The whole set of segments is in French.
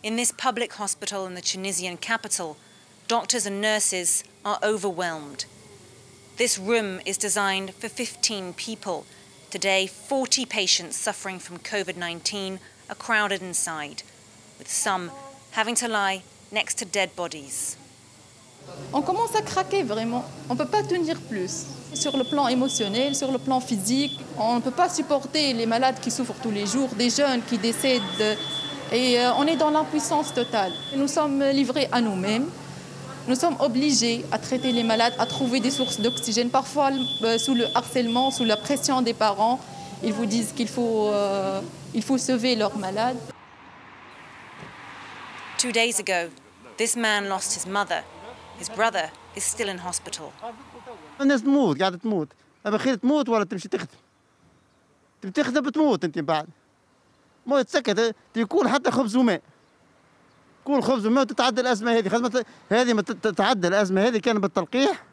In this public hospital in the Tunisian capital, doctors and nurses are overwhelmed. This room is designed for 15 people. Today, 40 patients suffering from Covid-19 are crowded inside, with some having to lie next to dead bodies. On commence à craquer vraiment. On ne peut pas tenir plus. Sur le plan émotionnel, sur le plan physique, on ne peut pas supporter les malades qui souffrent tous les jours, des jeunes qui décèdent. Et on est dans l'impuissance totale. Nous sommes livrés à nous-mêmes. Nous sommes obligés à traiter les malades, à trouver des sources d'oxygène. Parfois, sous le harcèlement, sous la pression des parents, ils vous disent qu'il faut sauver leurs malades. 2 days ago, this man lost his mother. His brother is still in hospital. الناس تموت قاعدة تموت، أما خير تموت ولا تمشي تخدم. تبي تخدم بتموت أنت بعد. ما تسكت تكون حتى خبز وماء. كل خبز وماء وتتعدى الأزمة هذه، خدمة هذه ما تتعدى الأزمة هذه كان بالتلقيح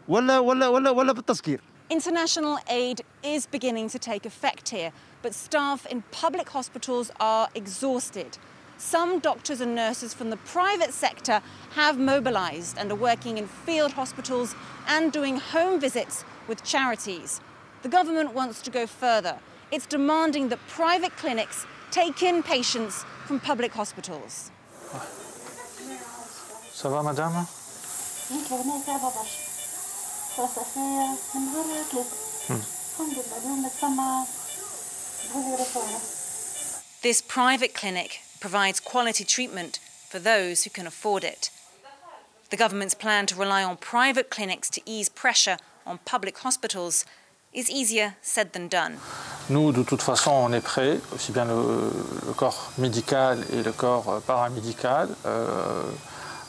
ولا بالتسكير. International aid is beginning to take effect here, but staff in public hospitals are exhausted. Some doctors and nurses from the private sector have mobilised and are working in field hospitals and doing home visits with charities. The government wants to go further. It's demanding that private clinics take in patients from public hospitals. Ça va, madame? This private clinic provides quality treatment for those who can afford it. The government's plan to rely on private clinics to ease pressure on public hospitals is easier said than done. Nous, de toute façon, on est prêts, aussi bien le corps médical et le corps paramédical,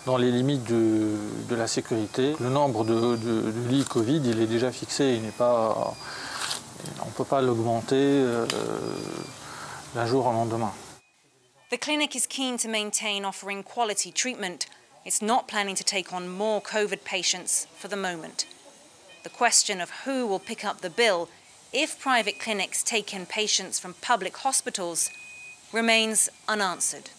dans les limites de la sécurité. Le nombre de lits Covid, il est déjà fixé, on ne peut pas l'augmenter d'un jour au lendemain. The clinic is keen to maintain offering quality treatment. It's not planning to take on more COVID patients for the moment. The question of who will pick up the bill if private clinics take in patients from public hospitals remains unanswered.